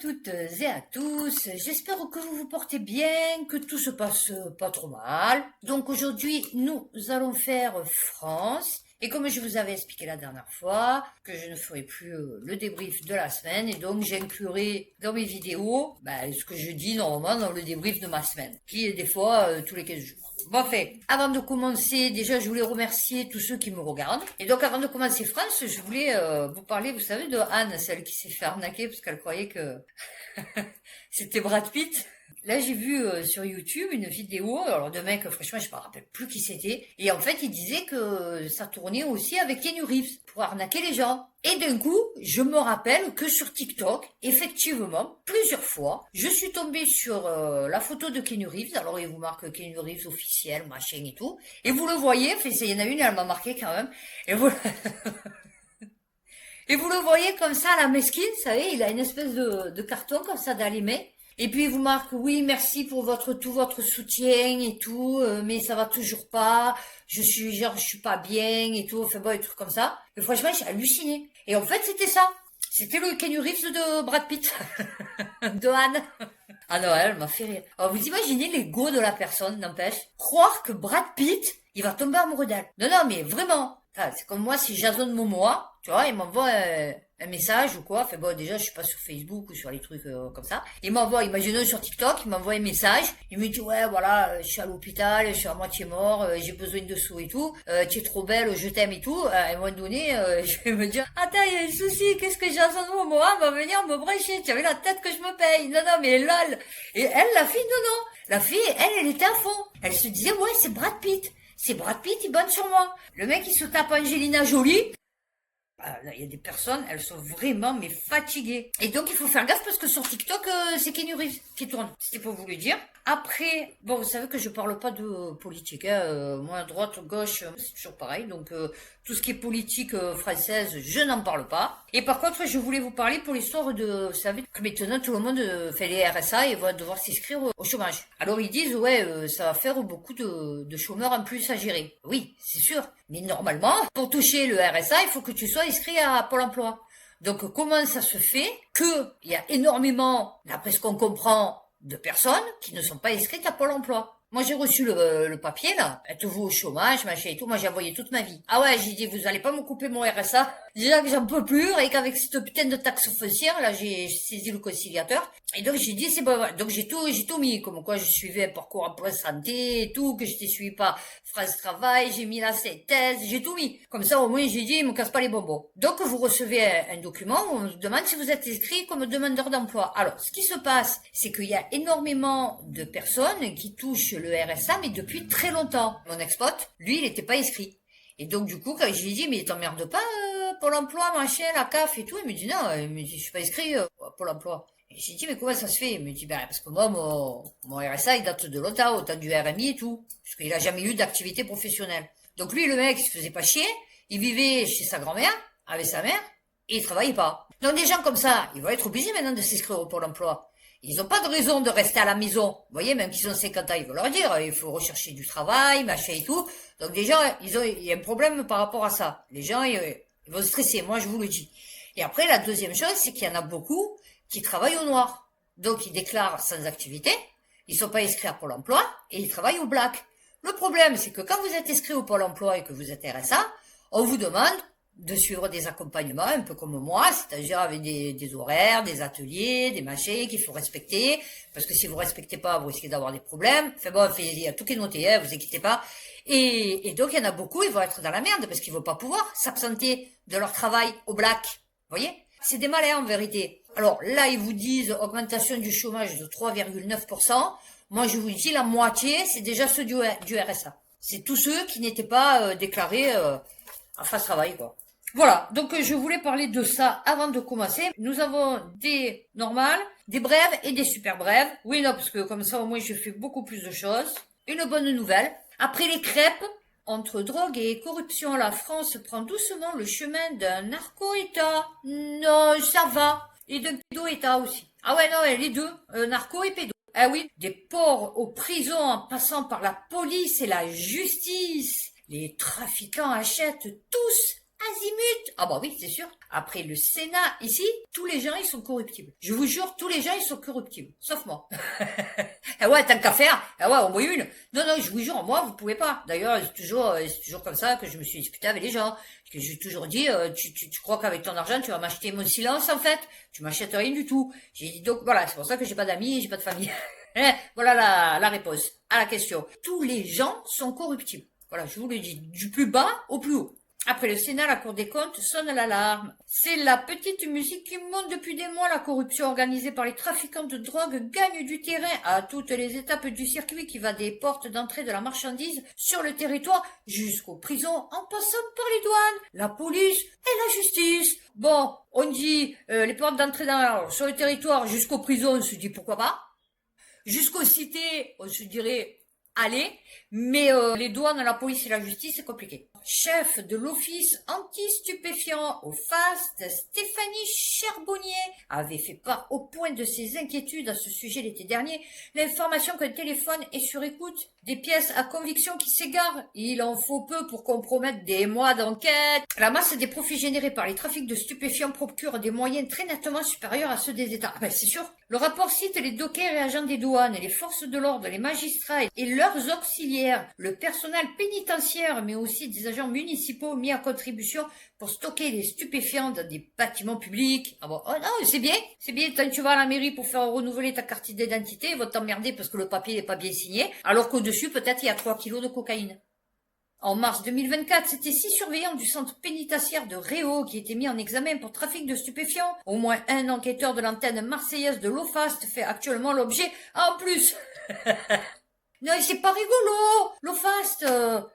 toutes et à tous, j'espère que vous vous portez bien, que tout se passe pas trop mal. Donc aujourd'hui, nous allons faire France. Et comme je vous avais expliqué la dernière fois, que je ne ferai plus le débrief de la semaine, et donc j'inclurai dans mes vidéos ce que je dis normalement dans le débrief de ma semaine, qui est des fois tous les 15 jours. Bon fait, avant de commencer, déjà je voulais remercier tous ceux qui me regardent. Et donc avant de commencer France, je voulais vous parler, vous savez, de Anne, celle qui s'est fait arnaquer parce qu'elle croyait que c'était Brad Pitt. Là, j'ai vu sur YouTube une vidéo, alors de mec, franchement, je me rappelle plus qui c'était. Et en fait, il disait que ça tournait aussi avec Keanu Reeves pour arnaquer les gens. Et d'un coup, je me rappelle que sur TikTok, effectivement, plusieurs fois, je suis tombée sur la photo de Keanu Reeves. Alors, il vous marque Keanu Reeves officiel, machin et tout. Et vous le voyez, enfin, il y en a une, elle m'a marqué quand même. Et vous... Et vous le voyez comme ça, la mesquine, vous savez, il a une espèce de carton comme ça dans les mains. Et puis il vous marque oui, merci pour tout votre soutien et tout, mais ça va toujours pas. Je suis pas bien et tout, enfin bon, des trucs comme ça. Et franchement, j'ai halluciné. Et en fait, c'était ça. C'était le Keanu Reeves de Brad Pitt, de Anne. Ah non, elle m'a fait rire. Alors vous imaginez l'ego de la personne, n'empêche. Croire que Brad Pitt, il va tomber amoureux d'elle. Non, non, mais vraiment. Enfin, c'est comme moi, si Jason Momoa, tu vois, il m'envoie un message ou quoi. Enfin bon, déjà, je suis pas sur Facebook ou sur les trucs comme ça. Il m'envoie, imaginons sur TikTok, il m'envoie un message. Il me dit, ouais, voilà, je suis à l'hôpital, je suis à moitié mort, j'ai besoin de sous et tout. Tu es trop belle, je t'aime et tout. À un moment donné, je vais me dire, attends, il y a un souci, qu'est-ce que Jason Momoa va venir me brécher? Tu avais la tête que je me paye. Non, non, mais lol. Et elle, la fille, non, non. La fille, elle était à fond. Elle se disait, ouais, c'est Brad Pitt. C'est Brad Pitt, il bonne sur moi. Le mec, il se tape Angelina Jolie. Ah, là, il y a des personnes, elles sont vraiment mais fatiguées. Et donc, il faut faire gaffe parce que sur TikTok, c'est Keanu Reeves qui tourne. C'était pour vous le dire. Après, bon, vous savez que je parle pas de politique. Hein. Moi, droite, gauche, c'est toujours pareil. Donc, tout ce qui est politique française, je n'en parle pas. Et par contre, je voulais vous parler pour l'histoire de... Vous savez que maintenant, tout le monde fait les RSA et va devoir s'inscrire au chômage. Alors, ils disent, ouais, ça va faire beaucoup de chômeurs en plus à gérer. Oui, c'est sûr. Mais normalement, pour toucher le RSA, il faut que tu sois inscrit à Pôle emploi. Donc, comment ça se fait qu'il y a énormément, d'après ce qu'on comprend, de personnes qui ne sont pas inscrites à Pôle emploi? Moi, j'ai reçu le papier, là. Êtes-vous au chômage, machin et tout. Moi, j'ai envoyé toute ma vie. Ah ouais, j'ai dit, vous allez pas me couper mon RSA. Déjà que j'en peux plus, et qu'avec cette putain de taxe foncière, là, j'ai saisi le conciliateur. Et donc, j'ai dit, c'est bon, ouais. Donc, j'ai tout mis. Comme quoi, je suivais un parcours emploi santé et tout, que j'étais suivi par France Travail, j'ai mis la thèse, j'ai tout mis. Comme ça, au moins, j'ai dit, il me casse pas les bonbons. Donc, vous recevez un document où on vous demande si vous êtes inscrit comme demandeur d'emploi. Alors, ce qui se passe, c'est qu'il y a énormément de personnes qui touchent le RSA, mais depuis très longtemps. Mon ex-pote, lui, il n'était pas inscrit. Et donc, du coup, quand je lui ai dit, mais t'emmerdes pas, Pôle emploi, machin, la CAF et tout, il me dit, non, il me dit, je suis pas inscrit, Pôle emploi. Et j'ai dit, mais comment ça se fait? Il me dit, ben, parce que moi, mon RSA, il date de longtemps, au temps du RMI et tout. Parce qu'il a jamais eu d'activité professionnelle. Donc lui, le mec, il se faisait pas chier. Il vivait chez sa grand-mère, avec sa mère, et il travaillait pas. Donc des gens comme ça, ils vont être obligés maintenant de s'inscrire au Pôle emploi. Ils n'ont pas de raison de rester à la maison. Vous voyez, même qu'ils ont 50 ans, ils vont leur dire, il faut rechercher du travail, machin et tout. Donc des gens, il y a un problème par rapport à ça. Les gens, ils vont stresser, moi je vous le dis. Et après, la deuxième chose, c'est qu'il y en a beaucoup qui travaillent au noir. Donc ils déclarent sans activité, ils sont pas inscrits à Pôle emploi, et ils travaillent au black. Le problème, c'est que quand vous êtes inscrit au Pôle emploi et que vous êtes RSA, on vous demande de suivre des accompagnements, un peu comme moi, c'est-à-dire avec des horaires, des ateliers, des machins qu'il faut respecter, parce que si vous respectez pas, vous risquez d'avoir des problèmes. Enfin bon, il y a tout qui est noté, hein, vous inquiétez pas. Et donc, il y en a beaucoup, ils vont être dans la merde, parce qu'ils vont pas pouvoir s'absenter de leur travail au black. Vous voyez? C'est des malins, en vérité. Alors, là, ils vous disent augmentation du chômage de 3,9%. Moi, je vous dis, la moitié, c'est déjà ceux du RSA. C'est tous ceux qui n'étaient pas déclarés à face travail, quoi. Voilà, donc je voulais parler de ça avant de commencer. Nous avons des normales, des brèves et des super brèves. Oui, non, parce que comme ça, au moins, je fais beaucoup plus de choses. Une bonne nouvelle. Après les crêpes, entre drogue et corruption, la France prend doucement le chemin d'un narco-État. Non, ça va. Et d'un pédo-État aussi. Ah ouais, non, les deux, narco et pédo. Ah oui, des ports aux prisons en passant par la police et la justice. Les trafiquants achètent tous azimut. Ah bah oui, c'est sûr. Après le Sénat, ici, tous les gens, ils sont corruptibles. Je vous jure, tous les gens, ils sont corruptibles. Sauf moi. Eh ouais, tant qu'à faire. Eh ouais, au moins une. Non, je vous jure, moi, vous pouvez pas. D'ailleurs, c'est toujours comme ça que je me suis disputé avec les gens. Que j'ai toujours dit, tu crois qu'avec ton argent, tu vas m'acheter mon silence, en fait? Tu m'achètes rien du tout. J'ai dit, donc, voilà, c'est pour ça que j'ai pas d'amis et j'ai pas de famille. Voilà la réponse à la question. Tous les gens sont corruptibles. Voilà, je vous le dis, du plus bas au plus haut. Après le Sénat, la Cour des comptes sonne l'alarme. C'est la petite musique qui monte depuis des mois. La corruption organisée par les trafiquants de drogue gagne du terrain à toutes les étapes du circuit qui va des portes d'entrée de la marchandise sur le territoire jusqu'aux prisons en passant par les douanes, la police et la justice. Bon, on dit les portes d'entrée sur le territoire jusqu'aux prisons, on se dit pourquoi pas. Jusqu'aux cités, on se dirait allez, mais les douanes, la police et la justice, c'est compliqué. Chef de l'office anti-stupéfiant au FAST, Stéphanie Charbonnier, avait fait part au point de ses inquiétudes à ce sujet l'été dernier. L'information qu'un téléphone est sur écoute, des pièces à conviction qui s'égarent, il en faut peu pour compromettre des mois d'enquête. La masse des profits générés par les trafics de stupéfiants procure des moyens très nettement supérieurs à ceux des États. Ah ben c'est sûr. Le rapport cite les dockers et agents des douanes, les forces de l'ordre, les magistrats et leurs auxiliaires, le personnel pénitentiaire, mais aussi des agents municipaux mis à contribution pour stocker les stupéfiants dans des bâtiments publics. Ah bon, oh non, c'est bien, tant que tu vas à la mairie pour faire renouveler ta carte d'identité, ils vont t'emmerder parce que le papier n'est pas bien signé, alors qu'au-dessus, peut-être, il y a 3 kilos de cocaïne. En mars 2024, c'était 6 surveillants du centre pénitentiaire de Réau qui étaient mis en examen pour trafic de stupéfiants. Au moins un enquêteur de l'antenne marseillaise de l'OFAST fait actuellement l'objet en plus. Non, c'est pas rigolo. L'OFAST,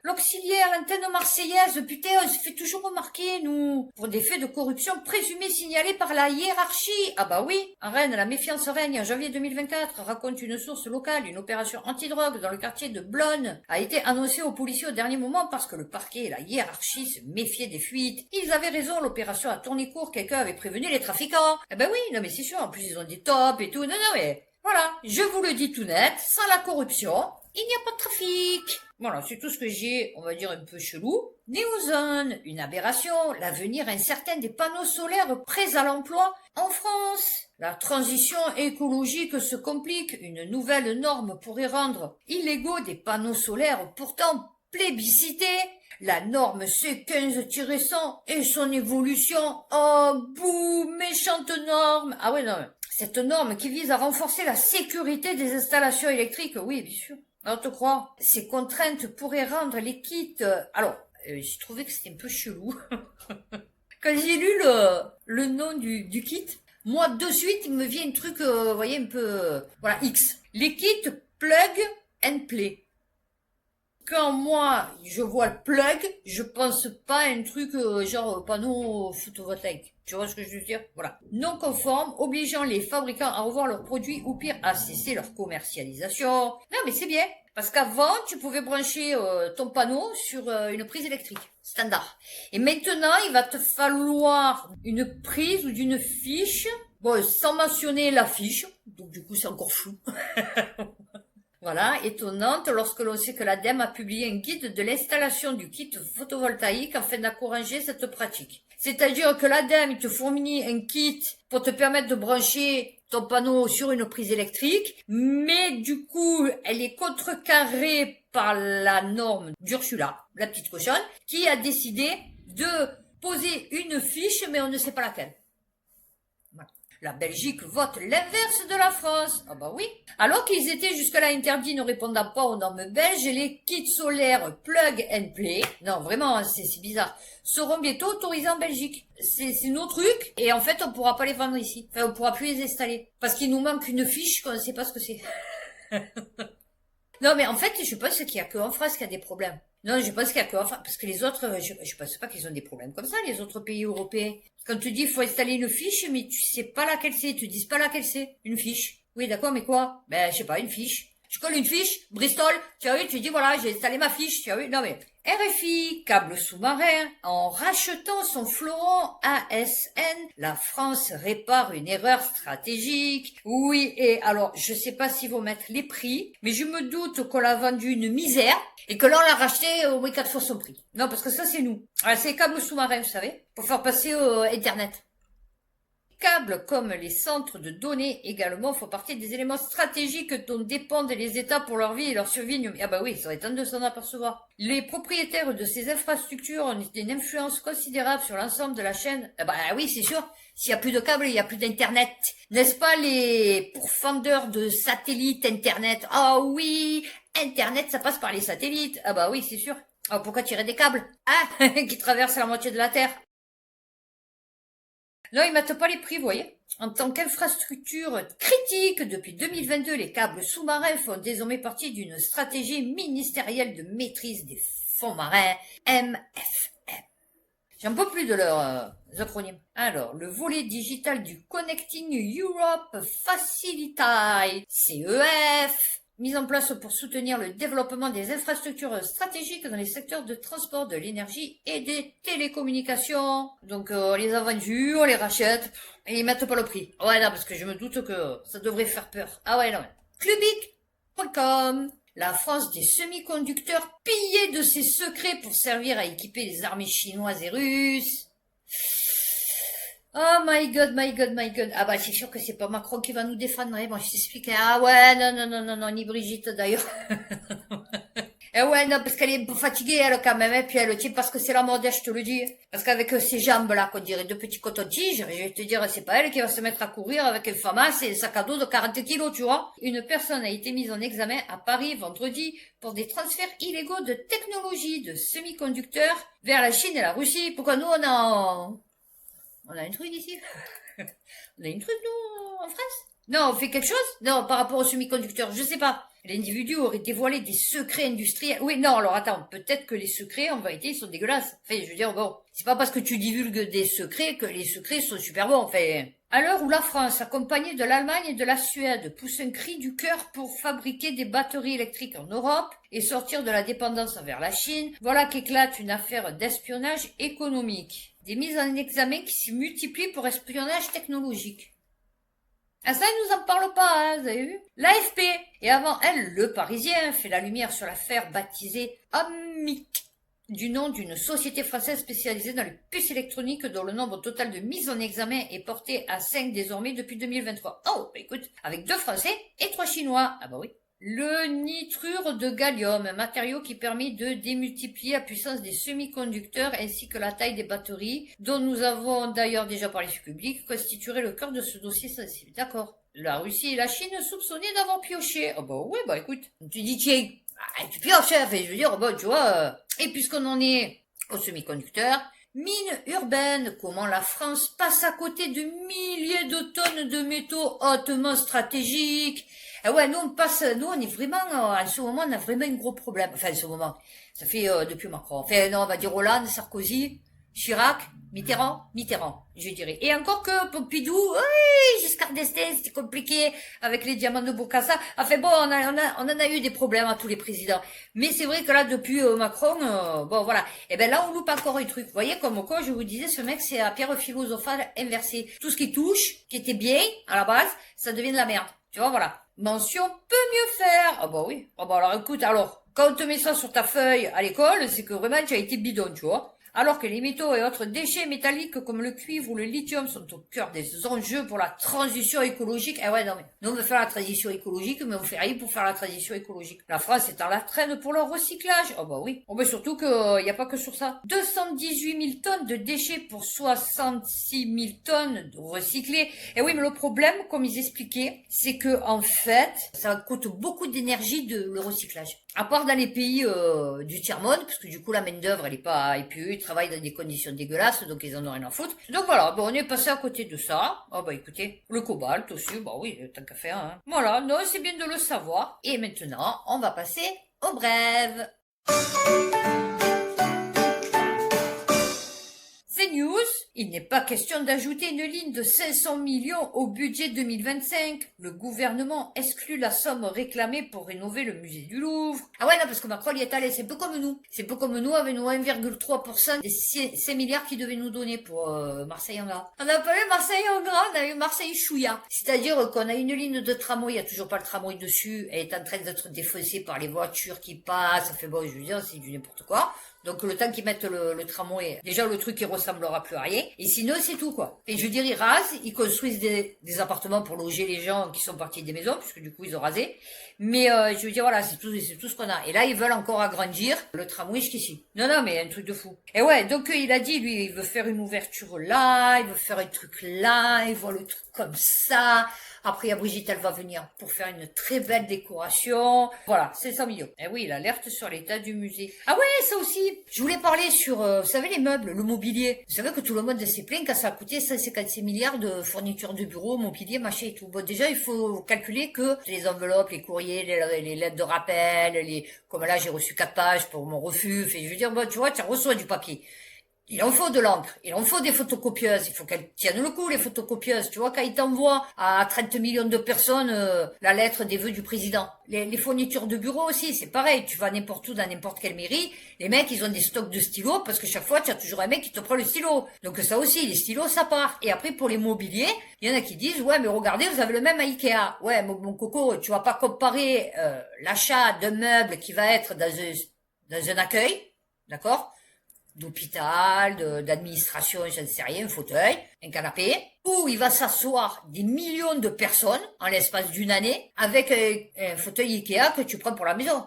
l'auxiliaire, l'antenne marseillaise, putain, on se fait toujours remarquer, nous, pour des faits de corruption présumés signalés par la hiérarchie. Ah bah oui. En Rennes, la méfiance règne. En janvier 2024, raconte une source locale, une opération antidrogue dans le quartier de Blonne a été annoncée aux policiers au dernier moment parce que le parquet et la hiérarchie se méfiaient des fuites. Ils avaient raison, l'opération a tourné court, quelqu'un avait prévenu les trafiquants. Eh ben oui, non mais c'est sûr, en plus ils ont des tops et tout. Non mais... Voilà, je vous le dis tout net, sans la corruption, il n'y a pas de trafic. Voilà, c'est tout ce que j'ai, on va dire, un peu chelou. Néozone, une aberration, l'avenir incertain des panneaux solaires prêts à l'emploi en France. La transition écologique se complique, une nouvelle norme pourrait rendre illégaux des panneaux solaires pourtant plébiscités. La norme C15-100 et son évolution, oh bouh, méchante norme. Ah ouais, non, cette norme qui vise à renforcer la sécurité des installations électriques, oui, bien sûr. On te croit. Ces contraintes pourraient rendre les kits... Alors, j'ai trouvé que c'était un peu chelou. Quand j'ai lu le nom du kit, moi, de suite, il me vient un truc, vous voyez, un peu... voilà, X. Les kits plug and play. Quand moi, je vois le plug, je pense pas à un truc genre panneau photovoltaïque. Tu vois ce que je veux dire? Voilà. Non conforme, obligeant les fabricants à revoir leurs produits ou pire, à cesser leur commercialisation. Non, mais c'est bien. Parce qu'avant, tu pouvais brancher ton panneau sur une prise électrique. Standard. Et maintenant, il va te falloir une prise ou d'une fiche. Bon, sans mentionner la fiche. Donc, du coup, c'est encore flou. Voilà, étonnante lorsque l'on sait que l'ADEME a publié un guide de l'installation du kit photovoltaïque afin d'encourager cette pratique. C'est-à-dire que l'ADEME, il te fournit un kit pour te permettre de brancher ton panneau sur une prise électrique, mais du coup, elle est contrecarrée par la norme d'Ursula, la petite cochonne, qui a décidé de poser une fiche, mais on ne sait pas laquelle. Voilà. La Belgique vote l'inverse de la France. Ah bah oui. Alors qu'ils étaient jusque-là interdits ne répondant pas aux normes belges, les kits solaires plug and play, non vraiment c'est bizarre, seront bientôt autorisés en Belgique. C'est nos trucs et en fait on pourra pas les vendre ici. Enfin on pourra plus les installer. Parce qu'il nous manque une fiche qu'on ne sait pas ce que c'est. Non mais en fait je pense qu'il y a que en France qu'il y a des problèmes. Non, je pense qu'il y a que en France, parce que les autres, je pense pas qu'ils ont des problèmes comme ça, les autres pays européens. Quand tu dis il faut installer une fiche, mais tu sais pas laquelle c'est, tu dis pas laquelle c'est. Une fiche. Oui, d'accord, mais quoi? Ben, je sais pas, une fiche. Tu colles une fiche, Bristol, tu as vu, tu dis voilà, j'ai installé ma fiche, tu as vu, non mais, RFI, câble sous-marin, en rachetant son fleuron ASN, la France répare une erreur stratégique. Oui, et alors, je sais pas s'ils vont mettre les prix, mais je me doute qu'on l'a vendu une misère et que là, on l'a racheté au moins 4 fois son prix. Non, parce que ça, c'est nous. Ah, c'est les câbles sous-marins, vous savez, pour faire passer au Internet. Câbles comme les centres de données également font partie des éléments stratégiques dont dépendent les États pour leur vie et leur survie numérique. Ah bah oui, ça étonne de s'en apercevoir. Les propriétaires de ces infrastructures ont une influence considérable sur l'ensemble de la chaîne. Ah bah oui, c'est sûr. S'il y a plus de câbles, il y a plus d'internet. N'est-ce pas les pourfendeurs de satellites internet? Ah oui, internet ça passe par les satellites. Ah bah oui, c'est sûr. Ah pourquoi tirer des câbles? Ah, qui traversent la moitié de la Terre. Non, ils mettent pas les prix, vous voyez. En tant qu'infrastructure critique, depuis 2022, les câbles sous-marins font désormais partie d'une stratégie ministérielle de maîtrise des fonds marins, MFM. J'en peux plus de leurs acronymes. Alors, le volet digital du Connecting Europe Facility, CEF, mise en place pour soutenir le développement des infrastructures stratégiques dans les secteurs de transport, de l'énergie et des télécommunications. Donc on les a vendus, on les rachète et ils mettent pas le prix. Ouais non, parce que je me doute que ça devrait faire peur. Ah ouais non. Clubic.com. La France des semi-conducteurs pillés de ses secrets pour servir à équiper les armées chinoises et russes. Oh my god, my god, my god. Ah bah c'est sûr que c'est pas Macron qui va nous défendre, hein. Bon, je t'explique. Ah ouais, non, ni Brigitte d'ailleurs. Eh ouais, non, parce qu'elle est fatiguée, elle, quand même, et puis elle tient parce que c'est la mode, je te le dis. Parce qu'avec ces jambes-là, qu'on dirait deux petits cotons-tiges, je vais te dire, c'est pas elle qui va se mettre à courir avec un FAMAS et un sac à dos de 40 kilos, tu vois. Une personne a été mise en examen à Paris vendredi pour des transferts illégaux de technologie de semi-conducteurs vers la Chine et la Russie. Pourquoi nous, on a une truc ici? On a une truc, nous, en France? Non, on fait quelque chose? Non, par rapport aux semi-conducteurs, je sais pas. L'individu aurait dévoilé des secrets industriels. Oui, non, alors attends, peut-être que les secrets, en vérité, ils sont dégueulasses. Enfin, je veux dire, bon, c'est pas parce que tu divulgues des secrets que les secrets sont super bons, enfin. À l'heure où la France, accompagnée de l'Allemagne et de la Suède, pousse un cri du cœur pour fabriquer des batteries électriques en Europe et sortir de la dépendance envers la Chine, voilà qu'éclate une affaire d'espionnage économique. Des mises en examen qui se multiplient pour espionnage technologique. Ah ça, ils nous en parlent pas, hein, vous avez vu? L'AFP, et avant elle, Le Parisien, fait la lumière sur l'affaire baptisée Amic, du nom d'une société française spécialisée dans les puces électroniques dont le nombre total de mises en examen est porté à 5 désormais depuis 2023. Oh, bah écoute, avec 2 Français et 3 Chinois. Ah bah oui. Le nitrure de gallium, un matériau qui permet de démultiplier la puissance des semi-conducteurs ainsi que la taille des batteries, dont nous avons d'ailleurs déjà parlé sur public, constituerait le cœur de ce dossier sensible. D'accord. La Russie et la Chine soupçonnées d'avoir pioché. Ah bah ouais, bah écoute, tu dis tiens, tu pioches, hein, je veux dire, bah tu vois, et puisqu'on en est aux semi-conducteurs, mine urbaine, comment la France passe à côté de milliers de tonnes de métaux hautement stratégiques. Ah ouais, nous on est vraiment, en ce moment, on a vraiment un gros problème. Enfin, en ce moment, ça fait depuis Macron. Enfin, non, on va dire Hollande, Sarkozy, Chirac, Mitterrand, je dirais. Et encore que Pompidou, oui, Giscard d'Estaing, c'était compliqué avec les diamants de Bokassa. Enfin bon, on en a eu des problèmes à tous les présidents. Mais c'est vrai que là, depuis Macron, bon voilà. Et ben là, on loupe encore un truc. Vous voyez, comme quoi, je vous disais, ce mec, c'est la pierre philosophale inversée. Tout ce qui touche, qui était bien, à la base, ça devient de la merde. Tu vois, voilà. Mention peut mieux faire. Ah bah oui. Ah bah alors écoute, alors, quand on te met ça sur ta feuille à l'école, c'est que vraiment tu as été bidon, tu vois. Alors que les métaux et autres déchets métalliques comme le cuivre ou le lithium sont au cœur des enjeux pour la transition écologique. Eh ouais, non mais, nous on veut faire la transition écologique, mais on fait rien pour faire la transition écologique. La France est en la traîne pour leur recyclage. Oh bah oui. Oh bah surtout que, y a pas que sur ça. 218 000 tonnes de déchets pour 66 000 tonnes de recyclés. Et oui, mais le problème, comme ils expliquaient, c'est que, en fait, ça coûte beaucoup d'énergie le recyclage. À part dans les pays du tiers-monde, parce que du coup la main d'œuvre elle est pas, et puis eux ils travaillent dans des conditions dégueulasses, donc ils en ont rien à foutre. Donc voilà, bon, on est passé à côté de ça. Oh bah écoutez, le cobalt aussi, bah oui, tant qu'à faire. Hein. Voilà, non, c'est bien de le savoir. Et maintenant, on va passer aux brèves. CNews, Il n'est pas question d'ajouter une ligne de 500 millions au budget 2025. Le gouvernement exclut la somme réclamée pour rénover le musée du Louvre. Ah ouais, non, parce que Macron y est allé, c'est un peu comme nous. C'est un peu comme nous avec nos 1,3% des 5 milliards qu'il devait nous donner pour Marseille en gras. On n'a pas eu Marseille en gras, on a eu Marseille chouïa. C'est-à-dire qu'on a une ligne de tramway, il n'y a toujours pas le tramway dessus, elle est en train d'être défaussée par les voitures qui passent, ça fait bon, je veux dire, c'est du n'importe quoi. Donc le temps qu'ils mettent le tramway, déjà le truc il ressemblera plus à rien. Et sinon c'est tout quoi. Et je veux dire ils rasent, ils construisent des appartements pour loger les gens qui sont partis des maisons, puisque du coup ils ont rasé. Mais je veux dire voilà, c'est tout ce qu'on a. Et là ils veulent encore agrandir le tramway jusqu'ici. Non mais un truc de fou. Et ouais, donc il a dit lui il veut faire une ouverture là, il veut faire un truc là, il voit le truc comme ça. Après, il y a Brigitte, elle va venir pour faire une très belle décoration. Voilà, c'est 100 millions. Et oui, l'alerte sur l'état du musée. Ah ouais, ça aussi. Je voulais parler sur, vous savez, les meubles, le mobilier. Vous savez que tout le monde s'est plaint quand ça a coûté 156 milliards de fournitures de bureau, mobilier, machin et tout. Bon, déjà, il faut calculer que les enveloppes, les courriers, les lettres de rappel, comme là, j'ai reçu 4 pages pour mon refus. Et je veux dire, bon, tu vois, tu reçois du papier. Il en faut de l'encre, il en faut des photocopieuses, il faut qu'elles tiennent le coup, les photocopieuses. Tu vois, quand ils t'envoient à 30 millions de personnes la lettre des vœux du président. Les fournitures de bureau aussi, c'est pareil. Tu vas n'importe où, dans n'importe quelle mairie, les mecs, ils ont des stocks de stylos parce que chaque fois, tu as toujours un mec qui te prend le stylo. Donc ça aussi, les stylos, ça part. Et après, pour les mobiliers, il y en a qui disent, ouais, mais regardez, vous avez le même à Ikea. Ouais, mon coco, tu vas pas comparer l'achat d'un meuble qui va être dans un accueil, d'accord, d'hôpital, d'administration, je ne sais rien, un fauteuil, un canapé, où il va s'asseoir des millions de personnes en l'espace d'une année avec un fauteuil Ikea que tu prends pour la maison.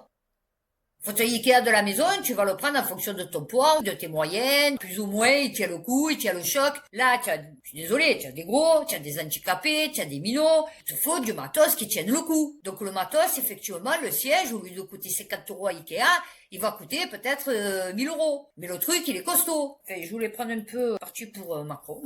Fauteuil Ikea de la maison, tu vas le prendre en fonction de ton poids, de tes moyennes, plus ou moins, il tient le coup, il tient le choc. Là, je suis désolé, tu as des gros, tu as des handicapés, tu as des minots. Il te faut du matos qui tienne le coup. Donc le matos, effectivement, le siège, au lieu de coûter 50 euros à Ikea, il va coûter peut-être 1000 euros. Mais le truc, il est costaud. Enfin, je voulais prendre un peu parti pour Macron.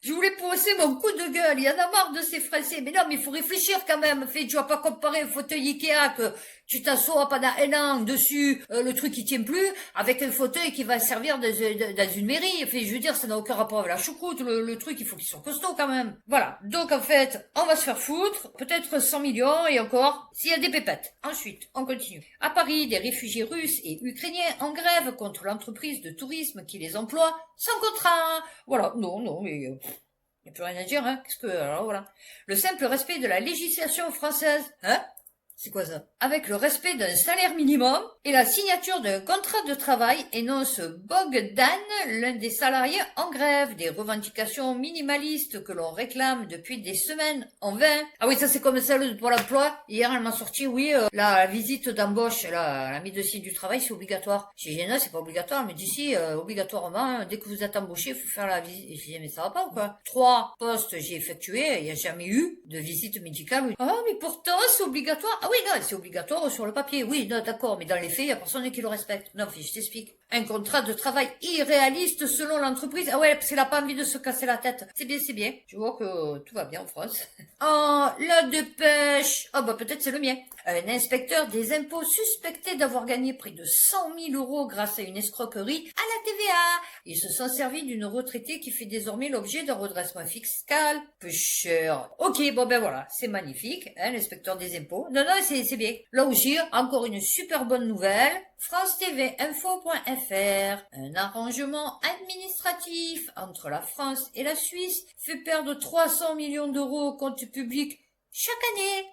Je voulais poser mon coup de gueule, il y en a marre de ces Français. Mais non, mais il faut réfléchir quand même. Fait, tu vas pas comparer un fauteuil Ikea que tu t'assois pendant un an dessus, le truc il tient plus, avec un fauteuil qui va servir dans une mairie. Fait, je veux dire, ça n'a aucun rapport avec la choucroute. Le truc, il faut qu'ils soient costauds quand même. Voilà. Donc en fait, on va se faire foutre. Peut-être 100 millions et encore, s'il y a des pépettes. Ensuite, on continue. À Paris, des réfugiés russes et ukrainiens en grève contre l'entreprise de tourisme qui les emploie sans contrat. Voilà. Non, mais... il n'y a plus rien à dire, hein. Qu'est-ce que... Alors voilà. Le simple respect de la législation française. Hein? C'est quoi ça? Avec le respect d'un salaire minimum et la signature d'un contrat de travail, énonce Bogdan, l'un des salariés en grève, des revendications minimalistes que l'on réclame depuis des semaines en vain. Ah oui, ça c'est comme celle de Pôle emploi. Hier, elle m'a sorti, oui, la visite d'embauche, la médecine du travail, c'est obligatoire. Chez Géna, c'est pas obligatoire, mais d'ici, obligatoirement, hein, dès que vous êtes embauché, il faut faire la visite. Et je dis, mais ça va pas ou quoi? 3 postes j'ai effectué, il n'y a jamais eu de visite médicale. Ah, mais pourtant, c'est obligatoire. Ah oui, non, c'est obligatoire sur le papier. Oui, non, d'accord, mais dans les faits, il n'y a personne qui le respecte. Non, je t'explique. Un contrat de travail irréaliste selon l'entreprise. Ah ouais, parce qu'elle n'a pas envie de se casser la tête. C'est bien, c'est bien. Je vois que tout va bien en France. Oh, la dépêche. Ah bah peut-être c'est le mien. Un inspecteur des impôts suspecté d'avoir gagné près de 100 000 euros grâce à une escroquerie à la TVA. Ils se sont servis d'une retraitée qui fait désormais l'objet d'un redressement fiscal. Peu cher. Ok, bon ben voilà, c'est magnifique, hein, l'inspecteur des impôts. Non, c'est bien. Là aussi, encore une super bonne nouvelle. France TV Info.fr. Un arrangement administratif entre la France et la Suisse fait perdre 300 millions d'euros au compte public chaque année.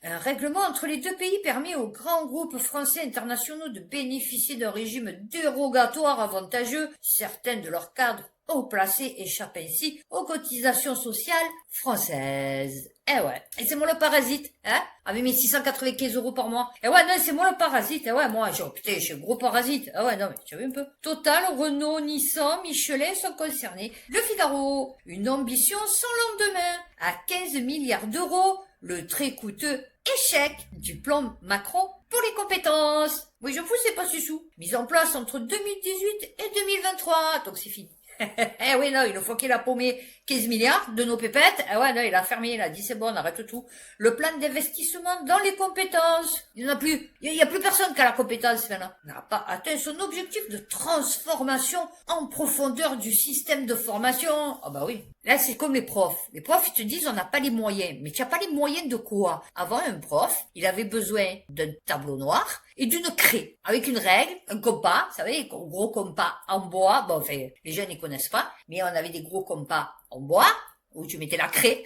Un règlement entre les deux pays permet aux grands groupes français internationaux de bénéficier d'un régime dérogatoire avantageux. Certains de leurs cadres haut placés échappent ainsi aux cotisations sociales françaises. Eh ouais. Et c'est moi le parasite, hein? Avec mes 695 euros par mois. Eh ouais, non, c'est moi le parasite. Eh ouais, moi, putain, je suis un gros parasite. Ah ouais, non, mais tu as vu un peu? Total, Renault, Nissan, Michelin sont concernés. Le Figaro. Une ambition sans lendemain. À 15 milliards d'euros, le très coûteux échec du plan Macron pour les compétences. Oui, je vous c'est pas ce sous. Mise en place entre 2018 et 2023. Donc c'est fini. Eh oui, non, une fois qu'il a paumé 15 milliards de nos pépettes, eh ouais, non, il a fermé, il a dit c'est bon, on arrête tout. Le plan d'investissement dans les compétences, il n'y en a plus. Il y a plus personne qui a la compétence maintenant. Il n'a pas atteint son objectif de transformation en profondeur du système de formation. Ah bah oui. Là, c'est comme les profs. Les profs, ils te disent on n'a pas les moyens. Mais tu n'as pas les moyens de quoi? Avant, un prof, il avait besoin d'un tableau noir et d'une craie, avec une règle, un compas, vous savez, un gros compas en bois. Bon, enfin, les jeunes ils connaissent pas, mais on avait des gros compas en bois où tu mettais la craie.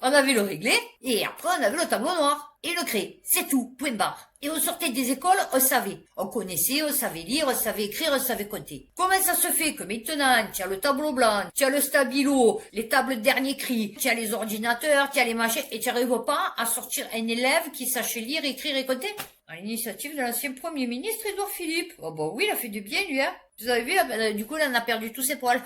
On avait le réglé, et après on avait le tableau noir, et le craie. C'est tout, point barre. Et on sortait des écoles, on savait. On connaissait, on savait lire, on savait écrire, on savait compter. Comment ça se fait que maintenant, tu as le tableau blanc, tu as le stabilo, les tables de dernier cri, tu as les ordinateurs, tu as les machines, et tu n'arrives pas à sortir un élève qui sache lire, écrire et compter? À l'initiative de l'ancien Premier ministre Édouard Philippe. Oh bah oui, il a fait du bien, lui, hein. Vous avez vu, du coup, il en a perdu tous ses poils.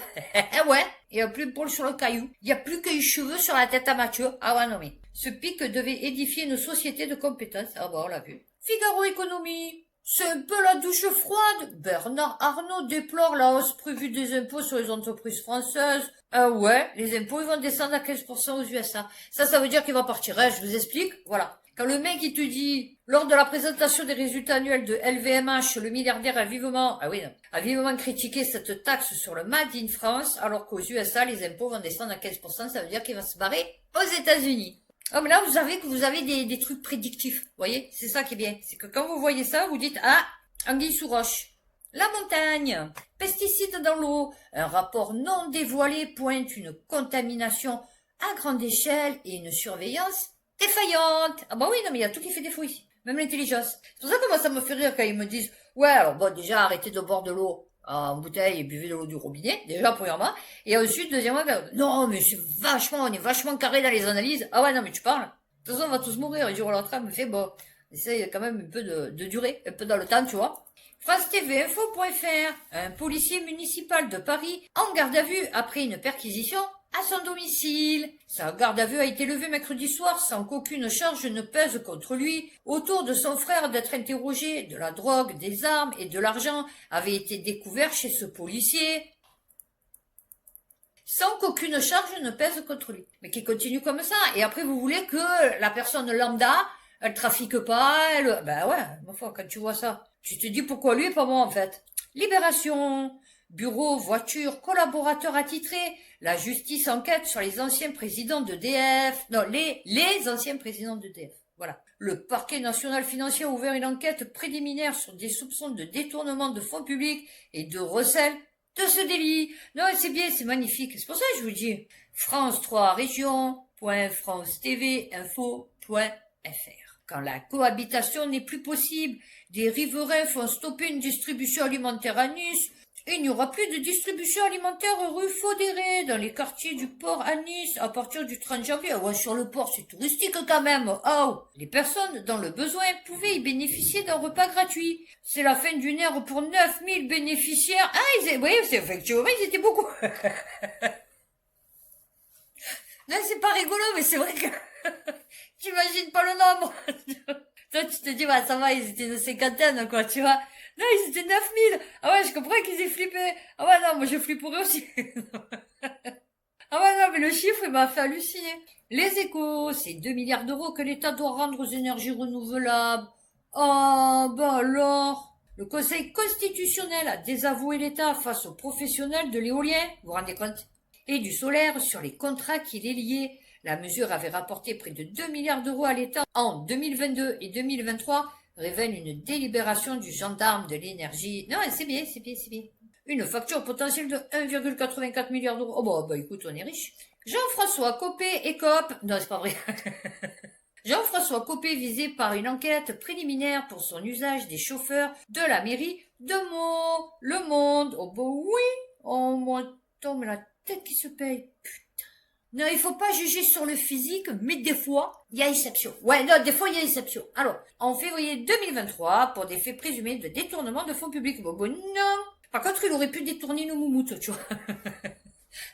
Ouais, il n'y a plus de poils sur le caillou. Il n'y a plus qu'un cheveu sur la tête à Mathieu. Ah ouais, non mais. Ce pic devait édifier une société de compétences. Ah bah, on l'a vu. Figaro Économie. C'est un peu la douche froide. Bernard Arnault déplore la hausse prévue des impôts sur les entreprises françaises. Ah ouais, les impôts, ils vont descendre à 15% aux USA. Ça veut dire qu'il va partir. Hein, je vous explique. Voilà. Quand le mec, il te dit, lors de la présentation des résultats annuels de LVMH, le milliardaire a vivement critiqué cette taxe sur le Made in France, alors qu'aux USA, les impôts vont descendre à 15%, ça veut dire qu'il va se barrer aux États-Unis. Oh, mais là, vous savez que vous avez des trucs prédictifs. Vous voyez? C'est ça qui est bien. C'est que quand vous voyez ça, vous dites, ah, anguille sous roche. La montagne. Pesticides dans l'eau. Un rapport non dévoilé pointe une contamination à grande échelle et une surveillance défaillante. Ah bah oui, non mais il y a tout qui fait défaut ici. Même l'intelligence. C'est pour ça que moi ça me fait rire quand ils me disent ouais alors bon déjà arrêtez de boire de l'eau en bouteille et buvez de l'eau du robinet, déjà premièrement. Et ensuite, deuxièmement, non mais on est vachement carré dans les analyses. Ah ouais non mais tu parles. De toute façon on va tous mourir. Et du jour au lendemain me fait bon, essaye quand même un peu de durer, un peu dans le temps, tu vois. France TV Info.fr, un policier municipal de Paris en garde à vue après une perquisition à son domicile. Sa garde à vue a été levée mercredi soir sans qu'aucune charge ne pèse contre lui. Autour de son frère d'être interrogé, de la drogue, des armes et de l'argent avaient été découverts chez ce policier. Sans qu'aucune charge ne pèse contre lui. Mais qui continue comme ça. Et après, vous voulez que la personne lambda, elle trafique pas, ben ouais, ma foi, quand tu vois ça, tu te dis pourquoi lui et pas moi, en fait. Libération. Bureau, voiture, collaborateurs attitrés. La justice enquête sur les anciens présidents d'EDF. Non, les anciens présidents d'EDF. Voilà. Le parquet national financier a ouvert une enquête préliminaire sur des soupçons de détournement de fonds publics et de recel de ce délit. Non, c'est bien, c'est magnifique. C'est pour ça que je vous dis. France 3 région.france-tv-info.fr. Quand la cohabitation n'est plus possible, des riverains font stopper une distribution alimentaire à Nice. Il n'y aura plus de distribution alimentaire rue Faudéré, dans les quartiers du port à Nice, à partir du 30 janvier. Ouais, sur le port, c'est touristique quand même. Oh! Les personnes dans le besoin pouvaient y bénéficier d'un repas gratuit. C'est la fin d'une ère pour 9000 bénéficiaires. Ah, oui, c'est effectivement, ils étaient beaucoup. Non, c'est pas rigolo, mais c'est vrai que t'imagines pas le nombre. Toi, tu te dis, bah, ça va, ils étaient une cinquantaine, quoi, tu vois. Non, ils étaient 9000. Ah ouais, je comprends qu'ils aient flippé. Ah ouais, non, moi je flipperais aussi. Ah ouais, non, mais le chiffre, il m'a fait halluciner. Les Échos, c'est 2 milliards d'euros que l'État doit rendre aux énergies renouvelables. Oh, bah alors. Le Conseil constitutionnel a désavoué l'État face aux professionnels de l'éolien, vous vous rendez compte, et du solaire sur les contrats qui les liaient. La mesure avait rapporté près de 2 milliards d'euros à l'État en 2022 et 2023, révèle une délibération du gendarme de l'énergie. Non, c'est bien. Une facture potentielle de 1,84 milliard d'euros. Oh bah écoute, on est riche. Jean-François Copé écope. Non, c'est pas vrai. Jean-François Copé visé par une enquête préliminaire pour son usage des chauffeurs de la mairie de Meaux. Le Monde. Oh bah oui. Oh moi, tombe la tête qui se paye. Putain. Non, il faut pas juger sur le physique, mais des fois, il y a exception. Ouais, non, des fois, il y a exception. Alors, en février 2023, pour des faits présumés de détournement de fonds publics. Bon, non. Par contre, il aurait pu détourner nos moumoutes, tu vois.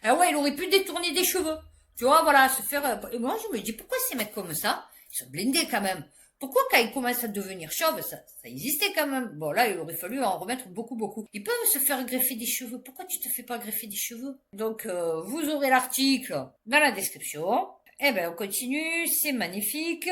Ah ouais, il aurait pu détourner des cheveux. Tu vois, voilà, se faire... Et moi, je me dis, pourquoi ces mecs comme ça, ils sont blindés quand même. Pourquoi quand ils commencent à devenir chauves, ça existait quand même. Bon là, il aurait fallu en remettre beaucoup. Ils peuvent se faire greffer des cheveux. Pourquoi tu te fais pas greffer des cheveux? Donc vous aurez l'article dans la description. Eh ben on continue, c'est magnifique.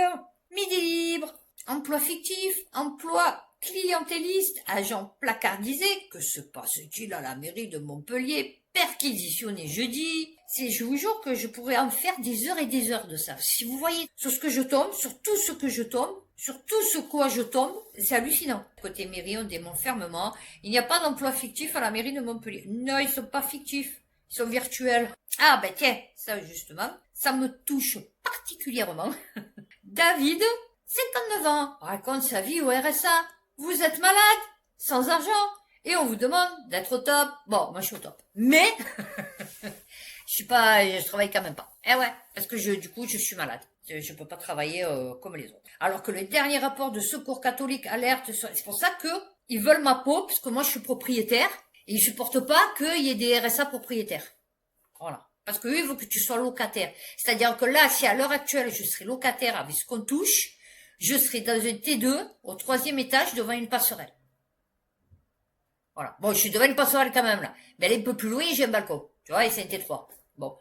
Midi libre, emploi fictif, emploi clientéliste, agent placardisé, que se passe-t-il à la mairie de Montpellier, perquisitionné jeudi. Je vous jure que je pourrais en faire des heures et des heures de ça. Si vous voyez sur ce que je tombe, sur tout ce que je tombe, sur tout ce quoi je tombe, c'est hallucinant. Côté mairie, on démontre fermement, il n'y a pas d'emploi fictif à la mairie de Montpellier. Non, ils sont pas fictifs, ils sont virtuels. Ah ben tiens, ça justement, ça me touche particulièrement. David, 59 ans, raconte sa vie au RSA. Vous êtes malade, sans argent, et on vous demande d'être au top. Bon, moi je suis au top. Mais, je travaille quand même pas. Eh ouais, parce que du coup, je suis malade. Je peux pas travailler comme les autres. Alors que le dernier rapport de Secours catholique alerte, c'est pour ça que ils veulent ma peau, parce que moi je suis propriétaire, et ils supportent pas qu'il y ait des RSA propriétaires. Voilà. Parce que eux, ils veulent que tu sois locataire. C'est-à-dire que là, si à l'heure actuelle, je serais locataire avec ce qu'on touche, je serais dans un T2, au 3e étage, devant une passerelle. Voilà. Bon, je suis devant une passerelle quand même, là. Mais elle est un peu plus loin, j'ai un balcon. Tu vois, et c'est un T3. Bon.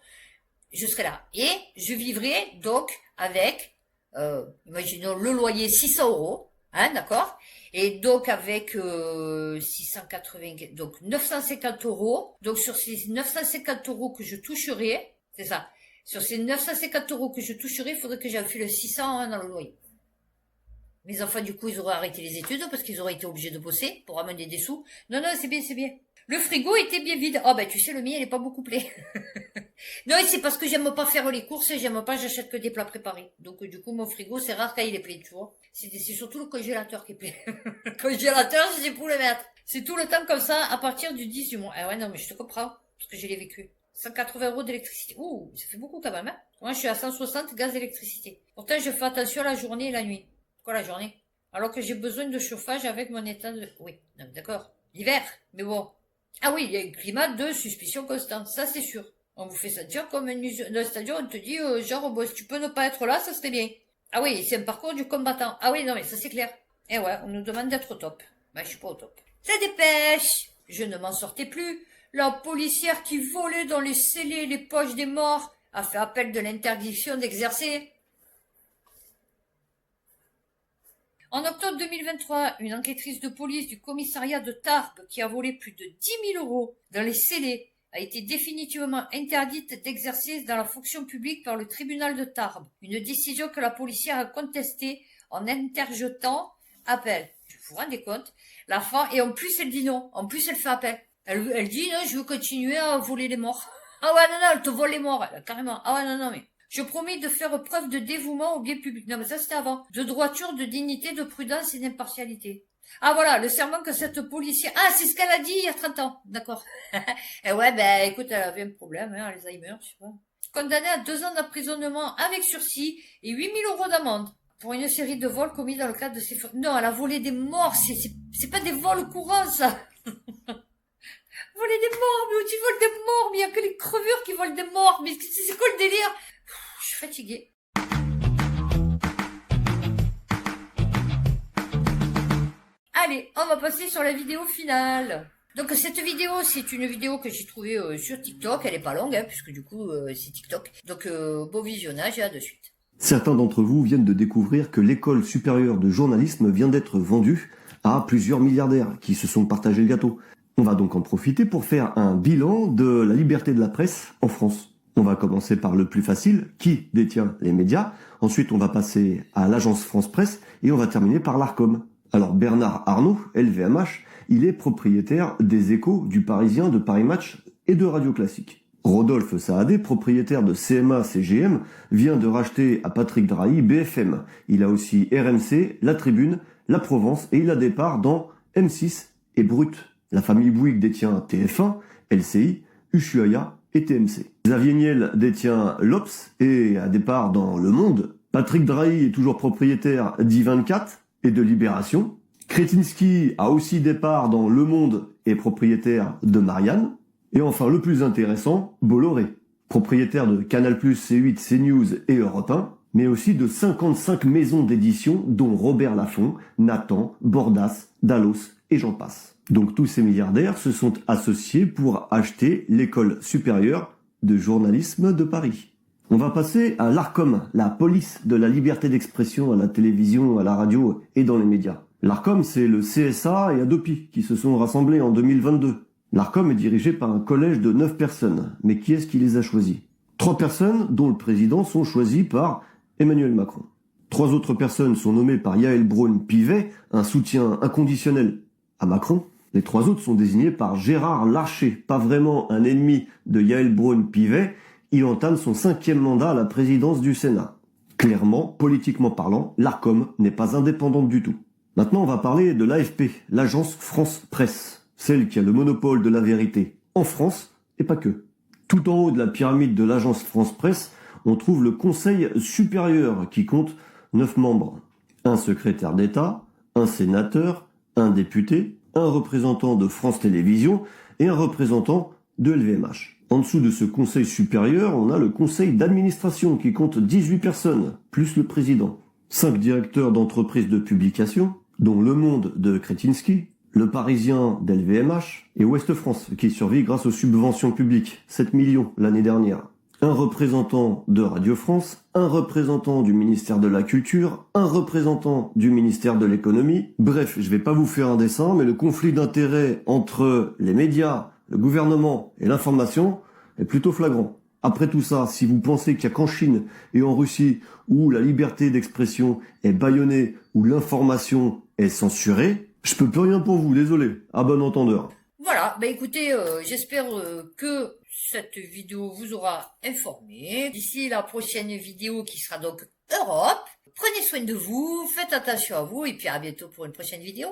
Je serai là. Et je vivrai, donc, avec, imaginons, le loyer 600 €. Hein, d'accord? Et donc, avec, 680, donc, 950 €. Donc, sur ces 950 € que je toucherai, c'est ça. Sur ces 950 € que je toucherai, il faudrait que j'enfile 600 dans le loyer. Mes enfants, du coup, ils auraient arrêté les études parce qu'ils auraient été obligés de bosser pour ramener des sous. Non, c'est bien, c'est bien. Le frigo était bien vide. Oh, ben, tu sais, le mien, il est pas beaucoup plein. Non, c'est parce que j'aime pas faire les courses et j'achète que des plats préparés. Donc, du coup, mon frigo, c'est rare quand il est plein, tu vois. C'est surtout le congélateur qui est plein. Le congélateur, je sais pour le mettre. C'est tout le temps comme ça à partir du 10 du mois. Ah ouais, non, mais je te comprends. Parce que je l'ai vécu. 180 € d'électricité. Ouh, ça fait beaucoup quand même, hein. Moi, je suis à 160 gaz d'électricité. Pourtant, je fais attention à la journée et la nuit. La journée. Alors que j'ai besoin de chauffage avec mon état de... Oui, d'accord. L'hiver, mais bon. Ah oui, il y a un climat de suspicion constante, ça c'est sûr. On vous fait sentir comme une usine. C'est-à-dire, on te dit, genre, bon, si tu peux ne pas être là, ça serait bien. Ah oui, c'est un parcours du combattant. Ah oui, non, mais ça c'est clair. Eh ouais, on nous demande d'être au top. Ben, je suis pas au top. Ça dépêche. Je ne m'en sortais plus. La policière qui volait dans les scellés les poches des morts a fait appel de l'interdiction d'exercer. En octobre 2023, une enquêtrice de police du commissariat de Tarbes qui a volé plus de 10 000 € dans les scellés a été définitivement interdite d'exercer dans la fonction publique par le tribunal de Tarbes. Une décision que la policière a contestée en interjetant appel. Vous vous rendez compte? La femme, et en plus elle dit non. En plus elle fait appel. Elle dit non, je veux continuer à voler les morts. Ah ouais, non, elle te vole les morts, carrément. Ah ouais, non, mais... Je promis de faire preuve de dévouement au bien public. Non, mais ça, c'était avant. De droiture, de dignité, de prudence et d'impartialité. Ah, voilà, le serment que cette policière... Ah, c'est ce qu'elle a dit il y a 30 ans. D'accord. Et ouais, ben, écoute, elle avait un problème, hein, Alzheimer, je sais pas. Condamnée à 2 ans d'emprisonnement avec sursis et 8 000 € d'amende. Pour une série de vols commis dans le cadre de ses... Non, elle a volé des morts. C'est pas des vols courants, ça. Voler des morts, mais où tu voles des morts? Mais il y a que les crevures qui volent des morts. Mais c'est quoi le délire? Je suis fatiguée. Allez, on va passer sur la vidéo finale. Donc cette vidéo, c'est une vidéo que j'ai trouvée sur TikTok. Elle est pas longue, hein, puisque du coup, c'est TikTok. Donc, bon visionnage et à de suite. Certains d'entre vous viennent de découvrir que l'école supérieure de journalisme vient d'être vendue à plusieurs milliardaires qui se sont partagés le gâteau. On va donc en profiter pour faire un bilan de la liberté de la presse en France. On va commencer par le plus facile, qui détient les médias. Ensuite, on va passer à l'agence France Presse et on va terminer par l'Arcom. Alors Bernard Arnault, LVMH, il est propriétaire des Échos, du Parisien, de Paris Match et de Radio Classique. Rodolphe Saadé, propriétaire de CMA-CGM, vient de racheter à Patrick Drahi BFM. Il a aussi RMC, La Tribune, La Provence et il a des parts dans M6 et Brut. La famille Bouygues détient TF1, LCI, Ushuaïa et TMC. Xavier Niel détient l'Obs et a des parts dans Le Monde. Patrick Drahi est toujours propriétaire d'I24 et de Libération. Kretinsky a aussi des parts dans Le Monde et est propriétaire de Marianne. Et enfin, le plus intéressant, Bolloré, propriétaire de Canal+, C8, CNews et Europe 1. mais aussi de 55 maisons d'édition, dont Robert Laffont, Nathan, Bordas, Dallos et j'en passe. Donc tous ces milliardaires se sont associés pour acheter l'École supérieure de journalisme de Paris. On va passer à l'Arcom, la police de la liberté d'expression à la télévision, à la radio et dans les médias. L'Arcom, c'est le CSA et Adopi qui se sont rassemblés en 2022. L'Arcom est dirigé par un collège de 9 personnes, mais qui est-ce qui les a choisis? 3 personnes, dont le président, sont choisies par Emmanuel Macron. 3 autres personnes sont nommées par Yael Braun-Pivet, un soutien inconditionnel à Macron. Les 3 autres sont désignés par Gérard Larcher, pas vraiment un ennemi de Yael Braun-Pivet. Il entame son 5e mandat à la présidence du Sénat. Clairement, politiquement parlant, l'Arcom n'est pas indépendante du tout. Maintenant, on va parler de l'AFP, l'agence France Presse, celle qui a le monopole de la vérité, en France et pas que. Tout en haut de la pyramide de l'agence France Presse, on trouve le Conseil supérieur qui compte 9 membres. Un secrétaire d'État, un sénateur, un député, un représentant de France Télévisions et un représentant de LVMH. En dessous de ce conseil supérieur, on a le conseil d'administration qui compte 18 personnes, plus le président. 5 directeurs d'entreprises de publication, dont Le Monde de Kretinsky, Le Parisien d'LVMH et Ouest France, qui survit grâce aux subventions publiques, 7 millions l'année dernière. Un représentant de Radio France, un représentant du ministère de la Culture, un représentant du ministère de l'Économie. Bref, je vais pas vous faire un dessin, mais le conflit d'intérêts entre les médias, le gouvernement et l'information est plutôt flagrant. Après tout ça, si vous pensez qu'il n'y a qu'en Chine et en Russie où la liberté d'expression est bâillonnée, où l'information est censurée, je peux plus rien pour vous, désolé. À bon entendeur. Voilà, bah écoutez, j'espère que cette vidéo vous aura informé. D'ici la prochaine vidéo qui sera donc Europe, prenez soin de vous, faites attention à vous et puis à bientôt pour une prochaine vidéo.